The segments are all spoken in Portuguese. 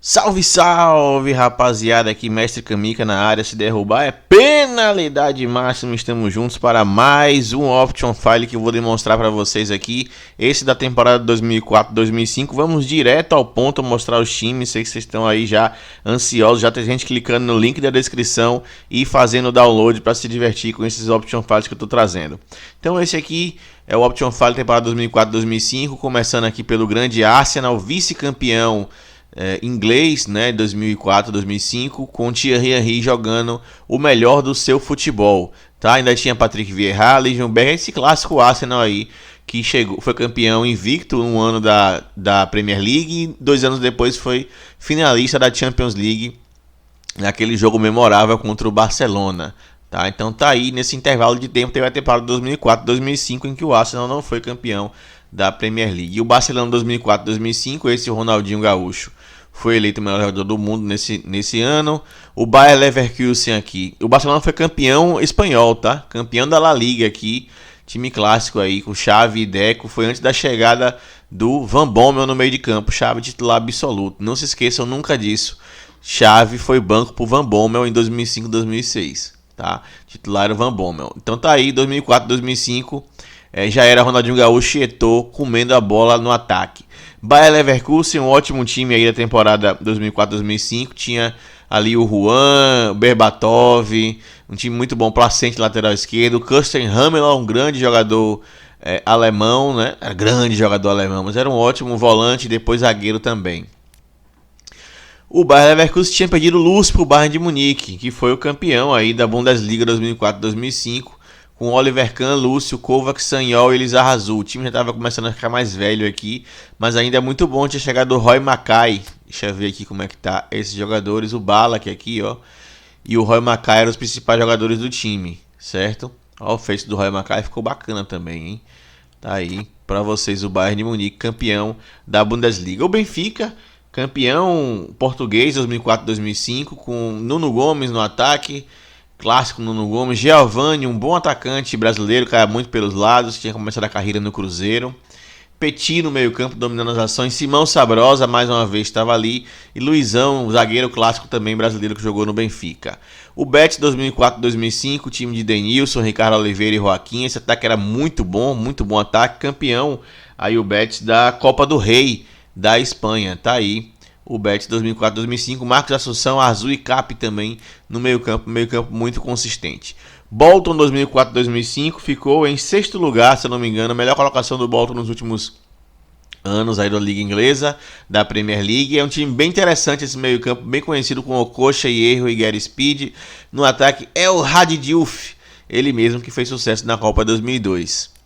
Salve, salve, rapaziada, aqui Mestre Kamika na área. Se derrubar é penalidade máxima. Estamos juntos para mais um Option File que eu vou demonstrar para vocês aqui. Esse da temporada 2004-2005. Vamos direto ao ponto, mostrar os times. Sei que vocês estão aí já ansiosos. Já tem gente clicando no link da descrição e fazendo download para se divertir com esses Option Files que eu estou trazendo. Então esse aqui é o Option File temporada 2004-2005. Começando aqui pelo grande Arsenal, vice-campeão inglês, né, 2004-2005, com Thierry Henry jogando o melhor do seu futebol, tá? Ainda tinha Patrick Vieira, Legion Berger, esse clássico Arsenal aí, que foi campeão invicto no ano da Premier League e 2 anos depois foi finalista da Champions League, naquele jogo memorável contra o Barcelona. Tá? Então tá aí, nesse intervalo de tempo, teve a temporada 2004-2005 em que o Arsenal não foi campeão da Premier League. E o Barcelona 2004-2005, esse Ronaldinho Gaúcho, foi eleito o melhor jogador do mundo nesse ano. O Bayer Leverkusen aqui. O Barcelona foi campeão espanhol, tá? Campeão da La Liga aqui. Time clássico aí, com Xavi e Deco. Foi antes da chegada do Van Bommel no meio de campo. Xavi titular absoluto. Não se esqueçam nunca disso. Xavi foi banco pro Van Bommel em 2005-2006. Tá? Titular era o Van Bommel. Então tá aí, 2004-2005. Já era Ronaldinho Gaúcho e Eto'o comendo a bola no ataque. Bayer Leverkusen, um ótimo time aí da temporada 2004-2005. Tinha ali o Juan, o Berbatov, um time muito bom, Placente lateral esquerdo. Kirsten Ramelow, um grande jogador alemão, né? Era grande jogador alemão, mas era um ótimo volante e depois zagueiro também. O Bayer Leverkusen tinha perdido luz para o Bayern de Munique, que foi o campeão aí da Bundesliga 2004-2005. Com Oliver Kahn, Lúcio, Kovac, Sanyol e Elizar Razul. O time já estava começando a ficar mais velho aqui, mas ainda é muito bom. Tinha chegado o Roy Mackay. Deixa eu ver aqui como é que tá esses jogadores. O Ballack aqui, ó. E o Roy Mackay eram os principais jogadores do time, certo? Ó, o feito do Roy Mackay ficou bacana também, hein? Tá aí para vocês o Bayern de Munique, campeão da Bundesliga. O Benfica, campeão português 2004-2005, com Nuno Gomes no ataque. Clássico Nuno Gomes, Giovani, um bom atacante brasileiro, caia muito pelos lados, tinha começado a carreira no Cruzeiro. Petit no meio campo, dominando as ações. Simão Sabrosa, mais uma vez, estava ali. E Luizão, zagueiro clássico também brasileiro que jogou no Benfica. O Betis 2004-2005, time de Denilson, Ricardo Oliveira e Joaquim. Esse ataque era muito bom ataque. Campeão aí o Betis da Copa do Rei da Espanha, tá aí. O Betis 2004-2005, Marcos Assunção, Arzu e Cap também no meio campo muito consistente. Bolton 2004-2005 ficou em 6º lugar, se eu não me engano, a melhor colocação do Bolton nos últimos anos aí da Liga Inglesa, da Premier League. É um time bem interessante esse meio campo, bem conhecido com Okocha, Hierro e Gary Speed. No ataque é o Hadi Diouf, ele mesmo que fez sucesso na Copa 2002.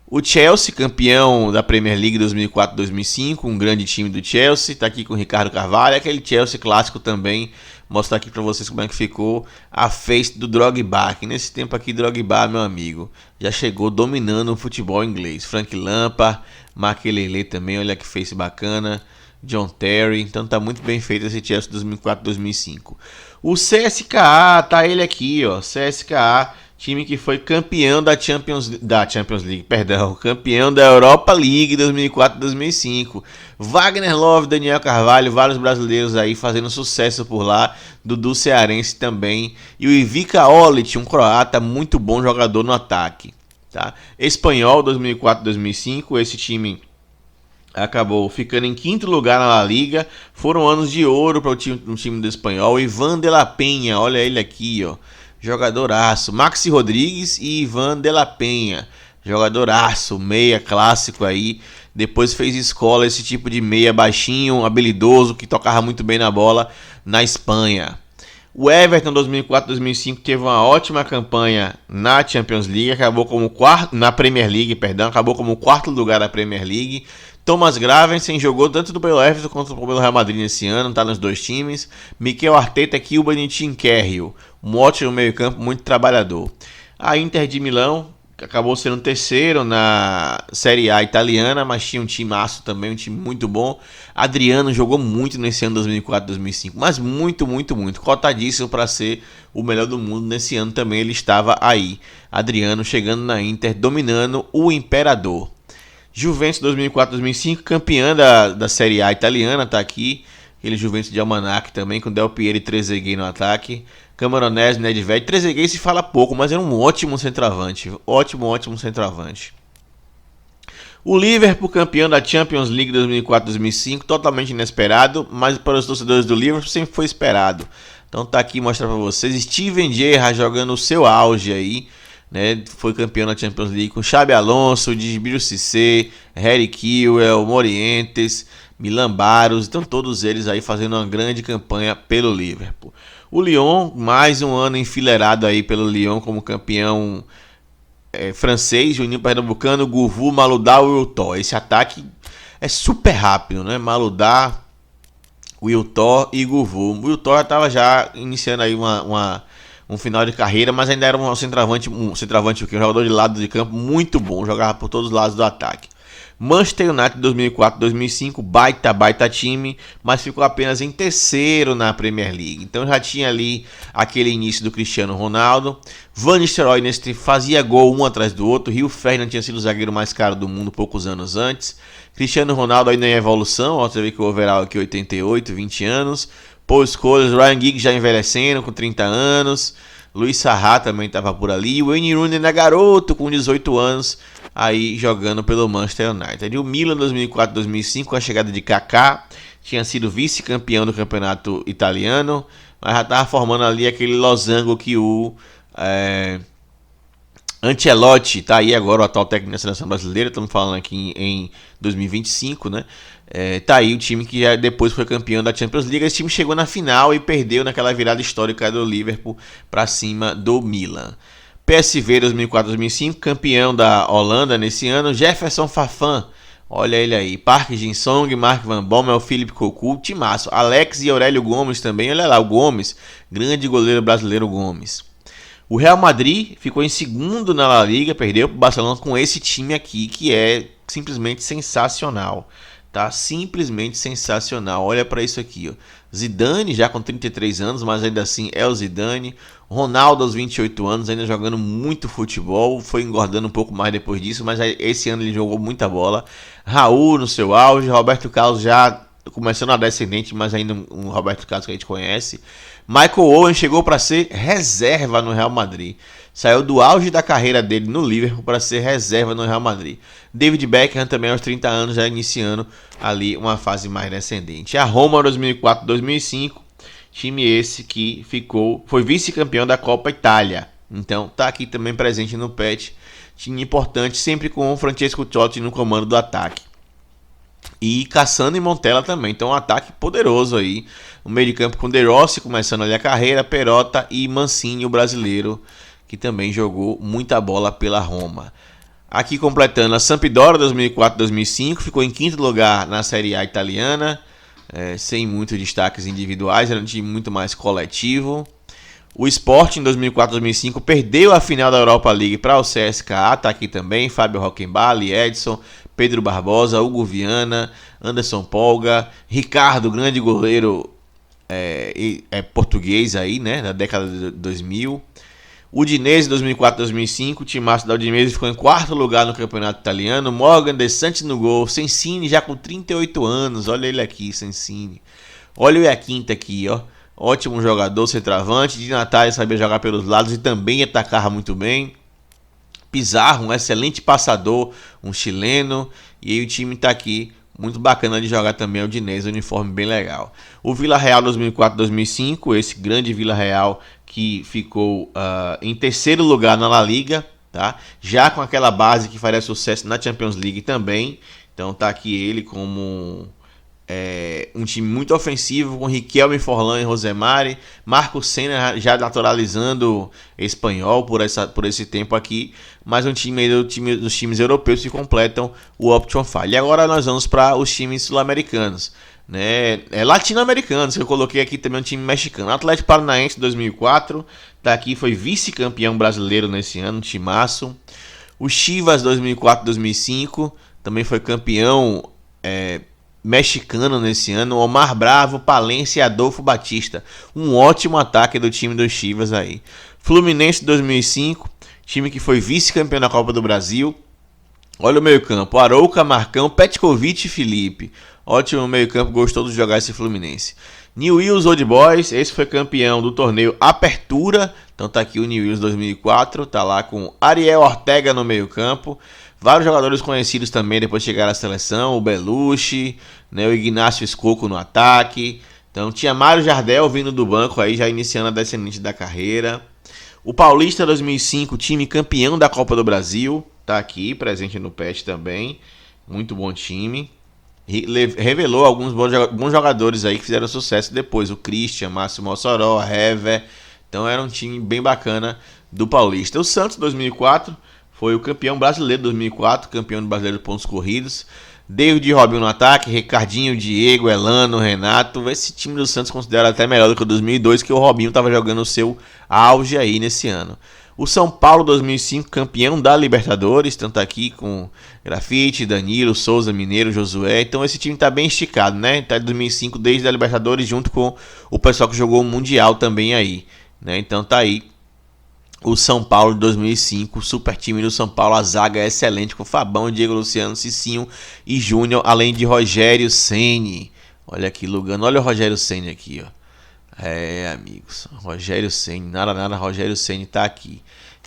O Chelsea, campeão da Premier League 2004-2005, um grande time do Chelsea, está aqui com o Ricardo Carvalho, aquele Chelsea clássico também, mostrar aqui para vocês como é que ficou a face do Drogba, que nesse tempo aqui Drogba, meu amigo, já chegou dominando o futebol inglês. Frank Lampard, Makelele também, olha que face bacana, John Terry, então tá muito bem feito esse Chelsea 2004-2005. O CSKA, tá ele aqui, ó, CSKA, time que foi campeão da Champions League, perdão, campeão da Europa League 2004-2005. Wagner Love, Daniel Carvalho, vários brasileiros aí fazendo sucesso por lá, Dudu Cearense também, e o Ivica Olic, um croata muito bom jogador no ataque. Tá? Espanhol 2004-2005, esse time acabou ficando em 5º lugar na La Liga. Foram anos de ouro para o time do Espanhol. Ivan de la Peña, olha ele aqui, ó. Jogadoraço. Maxi Rodrigues e Ivan de la Peña. Jogadoraço, meia clássico aí. Depois fez escola esse tipo de meia baixinho, habilidoso, que tocava muito bem na bola na Espanha. O Everton 2004-2005 teve uma ótima campanha na Champions League, acabou como na Premier League, perdão, acabou como 4º lugar da Premier League. Thomas Gravensen jogou tanto pelo Everton quanto pelo Real Madrid nesse ano, está nos dois times. Mikel Arteta aqui, o Benitin Kerrill, um ótimo meio-campo, muito trabalhador. A Inter de Milão acabou sendo 3º na Série A italiana, mas tinha um timaço também, um time muito bom. Adriano jogou muito nesse ano 2004-2005, mas muito, cotadíssimo para ser o melhor do mundo nesse ano também, ele estava aí. Adriano chegando na Inter, dominando o Imperador. Juventus 2004-2005, campeã da Série A italiana, tá aqui. aquele Juventus de Almanac também, com Del Piero e Trezeguet no ataque. Camoranesi, Nedved, Trezeguet se fala pouco, mas era um ótimo centroavante. Ótimo centroavante. O Liverpool, campeão da Champions League 2004-2005, totalmente inesperado, mas para os torcedores do Liverpool sempre foi esperado. Então tá aqui mostrar para vocês, Steven Gerrard jogando o seu auge aí, né? Foi campeão da Champions League com Xabi Alonso, Djibril Cissé, Harry Kewell, Morientes, Milan Baros, então todos eles aí fazendo uma grande campanha pelo Liverpool. O Lyon, mais um ano enfileirado aí pelo Lyon como campeão francês, Juninho Pernambucano, Guvu, Maludá, Wiltor. Esse ataque é super rápido, né? Maludá, Wiltor e Guvu. O Wiltor estava já iniciando aí um final de carreira, mas ainda era um centroavante um jogador de lado de campo muito bom, jogava por todos os lados do ataque. Manchester United 2004-2005, baita time, mas ficou apenas em terceiro na Premier League. Então já tinha ali aquele início do Cristiano Ronaldo. Van Nistelrooy fazia gol um atrás do outro. Rio Ferdinand tinha sido o zagueiro mais caro do mundo poucos anos antes. Cristiano Ronaldo ainda em evolução, ó, você vê que o overall aqui 88, 20 anos. Paul Scholes, Ryan Giggs já envelhecendo com 30 anos. Luiz Sarra também estava por ali. O Wayne Rooney ainda garoto com 18 anos, aí jogando pelo Manchester United. E o Milan 2004-2005, com a chegada de Kaká, tinha sido vice-campeão do campeonato italiano, mas já estava formando ali aquele losango que o Ancelotti, tá aí agora o atual técnico da seleção brasileira, estamos falando aqui em 2025, né? Tá aí o time que já depois foi campeão da Champions League. Esse time chegou na final e perdeu naquela virada histórica do Liverpool para cima do Milan. PSV 2004-2005, campeão da Holanda nesse ano. Jefferson Fafan, olha ele aí. Park Jin-song, Mark Van Bommel, Philippe Cocu, timaço. Alex e Aurélio Gomes também, olha lá o Gomes, grande goleiro brasileiro Gomes. O Real Madrid ficou em segundo na La Liga, perdeu para o Barcelona com esse time aqui, que é simplesmente sensacional. Tá? Simplesmente sensacional. Olha para isso aqui, ó. Zidane já com 33 anos, mas ainda assim é o Zidane. Ronaldo aos 28 anos, ainda jogando muito futebol. Foi engordando um pouco mais depois disso, mas esse ano ele jogou muita bola. Raul no seu auge. Roberto Carlos já começando a descendente, mas ainda um Roberto Carlos que a gente conhece. Michael Owen chegou para ser reserva no Real Madrid. Saiu do auge da carreira dele no Liverpool para ser reserva no Real Madrid. David Beckham também aos 30 anos, já iniciando ali uma fase mais descendente. A Roma 2004-2005, time esse que foi vice-campeão da Copa Itália. Então tá aqui também presente no patch. Time importante, sempre com o Francesco Totti no comando do ataque. E Cassano e Montella também. Então um ataque poderoso aí. O meio de campo com De Rossi começando ali a carreira, Perotta e Mancini, o brasileiro, que também jogou muita bola pela Roma. Aqui completando a Sampdoria 2004-2005, ficou em quinto lugar na Série A italiana, sem muitos destaques individuais, era um time muito mais coletivo. O Sport em 2004-2005 perdeu a final da Europa League para o CSKA, tá aqui também, Fábio Rockenbach, Edson, Pedro Barbosa, Hugo Viana, Anderson Polga, Ricardo, grande goleiro português aí, né, da década de 2000. Udinese 2004-2005, o timaço da Udinese ficou em quarto lugar no campeonato italiano. Morgan De Santis no gol, Sensini já com 38 anos, olha ele aqui, Sensini. Olha o Iaquinta aqui, ó. Ótimo jogador, centroavante. Di Natale sabia jogar pelos lados e também atacava muito bem. Pizarro, um excelente passador, um chileno. E aí o time tá aqui, muito bacana de jogar também o Udinese, uniforme bem legal. O Villarreal 2004-2005, esse grande Villarreal que ficou em terceiro lugar na La Liga, tá? Já com aquela base que faria sucesso na Champions League também. Então tá aqui ele como um time muito ofensivo, com Riquelme, Forlán e Rosemary. Marco Senna já naturalizando espanhol por esse tempo aqui. Mas dos times europeus que completam o Option File. E agora nós vamos para os times sul-americanos, né? Latino-americanos, que eu coloquei aqui também um time mexicano. Atlético Paranaense 2004, tá aqui, foi vice-campeão brasileiro nesse ano, timaço. O Chivas 2004-2005, também foi campeão mexicano nesse ano. Omar Bravo, Palencia e Adolfo Batista, um ótimo ataque do time dos Chivas aí. Fluminense 2005, time que foi vice-campeão da Copa do Brasil. Olha o meio campo, Arouca, Marcão, Petkovic e Felipe. Ótimo meio campo, gostou de jogar esse Fluminense. Newell's Old Boys, esse foi campeão do torneio Apertura. Então tá aqui o Newell's 2004, tá lá com Ariel Ortega no meio campo. Vários jogadores conhecidos também depois de chegar à seleção, o Belushi, né, o Ignacio Escoco no ataque. Então tinha Mário Jardel vindo do banco aí, já iniciando a descendente da carreira. O Paulista 2005, time campeão da Copa do Brasil, tá aqui, presente no PET também. Muito bom time. Revelou alguns bons jogadores aí que fizeram sucesso depois. O Christian, Márcio Mossoró, Hever. Então era um time bem bacana do Paulista. O Santos 2004 foi o campeão brasileiro 2004, campeão do brasileiro de pontos corridos. David e Robinho no ataque, Ricardinho, Diego, Elano, Renato. Esse time do Santos considera até melhor do que o 2002, que o Robinho estava jogando o seu auge aí nesse ano. O São Paulo 2005, campeão da Libertadores, tanto aqui com Grafite, Danilo, Souza, Mineiro, Josué. Então esse time está bem esticado, né? Tá de 2005 desde a Libertadores, junto com o pessoal que jogou o Mundial também aí, né? Então tá aí o São Paulo de 2005, super time do São Paulo, a zaga é excelente com Fabão, Diego Luciano, Cicinho e Júnior, além de Rogério Ceni. Olha aqui, Lugano, olha o Rogério Ceni aqui, ó. É, amigos, Rogério Ceni, nada, Rogério Ceni tá aqui.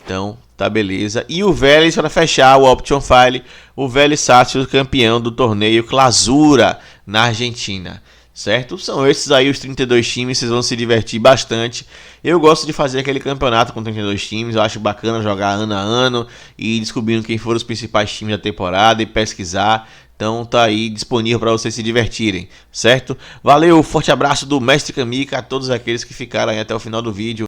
Então, tá beleza. E o Vélez, para fechar o Option File, o Vélez Sarsfield, campeão do torneio Clausura na Argentina. Certo? São esses aí os 32 times, vocês vão se divertir bastante. Eu gosto de fazer aquele campeonato com 32 times, eu acho bacana jogar ano a ano e ir descobrindo quem foram os principais times da temporada e pesquisar. Então tá aí disponível para vocês se divertirem, certo? Valeu, forte abraço do Mestre Kamika a todos aqueles que ficaram aí até o final do vídeo.